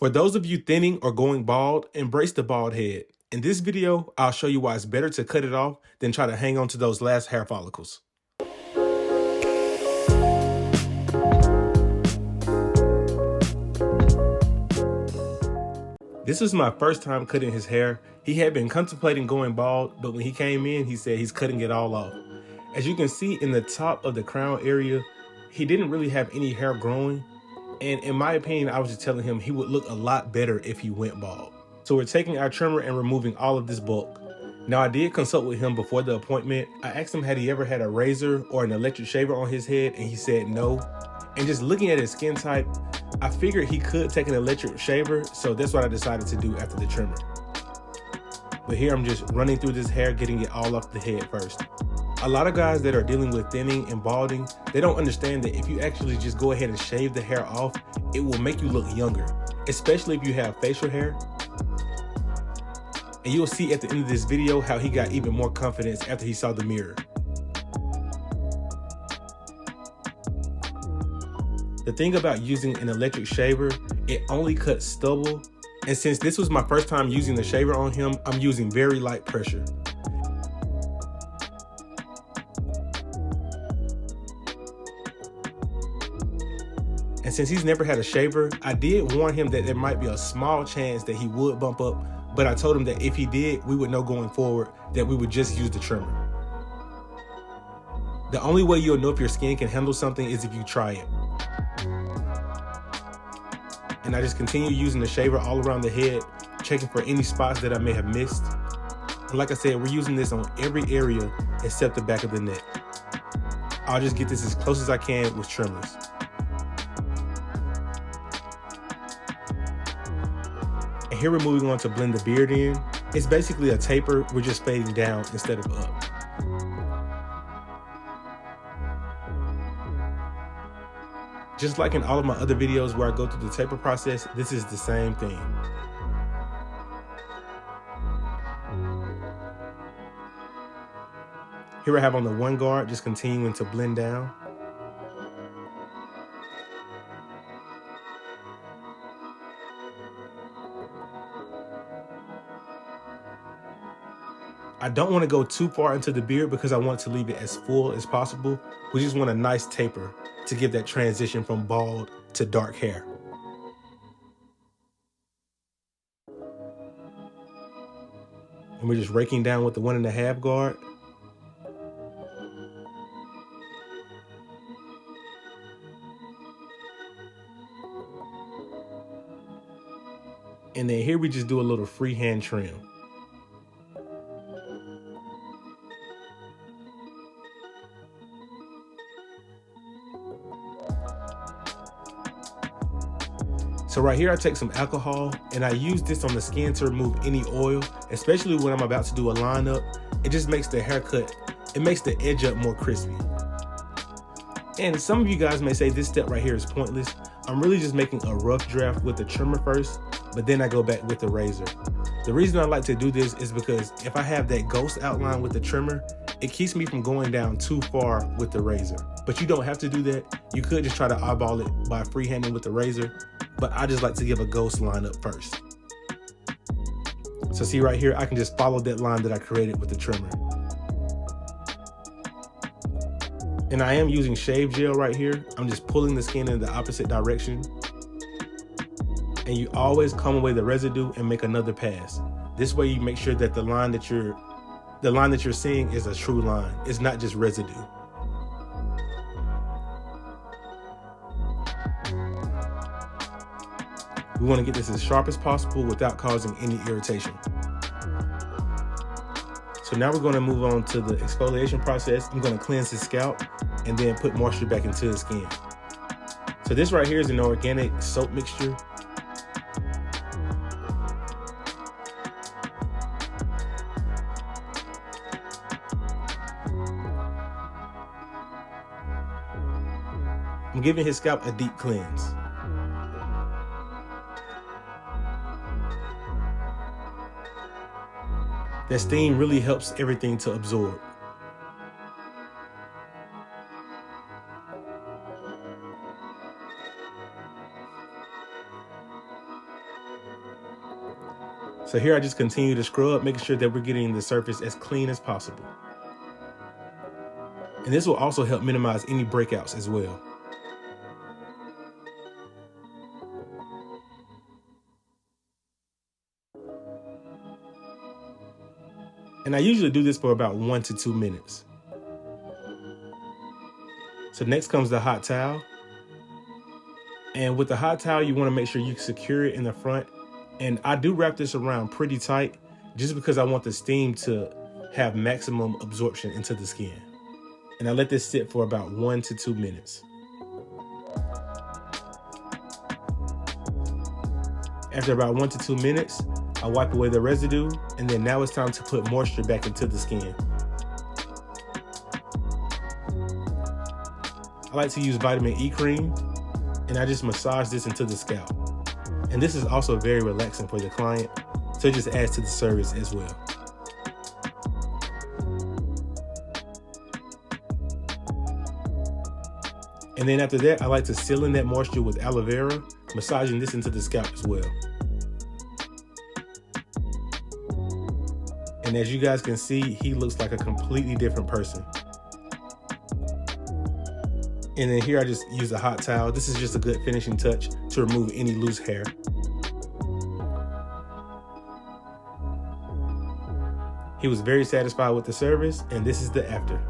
For those of you thinning or going bald, embrace the bald head. In this video, I'll show you why it's better to cut it off than try to hang on to those last hair follicles. This was my first time cutting his hair. He had been contemplating going bald, but when he came in, he said he's cutting it all off. As you can see in the top of the crown area, he didn't really have any hair growing. And in my opinion, I was just telling him he would look a lot better if he went bald. So we're taking our trimmer and removing all of this bulk. Now I did consult with him before the appointment. I asked him had he ever had a razor or an electric shaver on his head, and he said no. And just looking at his skin type, I figured he could take an electric shaver, so that's what I decided to do after the trimmer. But here I'm just running through this hair, getting it all off the head first. A lot of guys that are dealing with thinning and balding, they don't understand that if you actually just go ahead and shave the hair off, it will make you look younger, especially if you have facial hair. And you'll see at the end of this video how he got even more confidence after he saw the mirror. The thing about using an electric shaver, it only cuts stubble. And since this was my first time using the shaver on him, I'm using very light pressure. And since he's never had a shaver, I did warn him that there might be a small chance that he would bump up, but I told him that if he did, we would know going forward that we would just use the trimmer. The only way you'll know if your skin can handle something is if you try it. And I just continue using the shaver all around the head, checking for any spots that I may have missed. And like I said, we're using this on every area except the back of the neck. I'll just get this as close as I can with trimmers. And here we're moving on to blend the beard in. It's basically a taper, we're just fading down instead of up. Just like in all of my other videos where I go through the taper process, this is the same thing. Here I have on the one guard, just continuing to blend down. I don't want to go too far into the beard because I want to leave it as full as possible. We just want a nice taper to give that transition from bald to dark hair. And we're just raking down with the 1.5 guard. And then here we just do a little freehand trim. So right here, I take some alcohol and I use this on the skin to remove any oil, especially when I'm about to do a lineup. It just makes the haircut, it makes the edge up more crispy. And some of you guys may say this step right here is pointless. I'm really just making a rough draft with the trimmer first, but then I go back with the razor. The reason I like to do this is because if I have that ghost outline with the trimmer, it keeps me from going down too far with the razor. But you don't have to do that. You could just try to eyeball it by freehanding with the razor, but I just like to give a ghost line up first. So see right here, I can just follow that line that I created with the trimmer. And I am using shave gel right here. I'm just pulling the skin in the opposite direction. And you always comb away the residue and make another pass. This way you make sure that the line that you're seeing is a true line. It's not just residue. We want to get this as sharp as possible without causing any irritation. So now we're going to move on to the exfoliation process. I'm going to cleanse his scalp and then put moisture back into his skin. So this right here is an organic soap mixture. I'm giving his scalp a deep cleanse. That steam really helps everything to absorb. So here I just continue to scrub, making sure that we're getting the surface as clean as possible. And this will also help minimize any breakouts as well. And I usually do this for about 1 to 2 minutes. So next comes the hot towel. And with the hot towel, you want to make sure you secure it in the front. And I do wrap this around pretty tight just because I want the steam to have maximum absorption into the skin. And I let this sit for about 1 to 2 minutes. After about 1 to 2 minutes, I wipe away the residue, and then now it's time to put moisture back into the skin. I like to use vitamin E cream, and I just massage this into the scalp. And this is also very relaxing for the client, so it just adds to the service as well. And then after that, I like to seal in that moisture with aloe vera, massaging this into the scalp as well. And as you guys can see, he looks like a completely different person. And then here I just use a hot towel. This is just a good finishing touch to remove any loose hair. He was very satisfied with the service, and this is the after.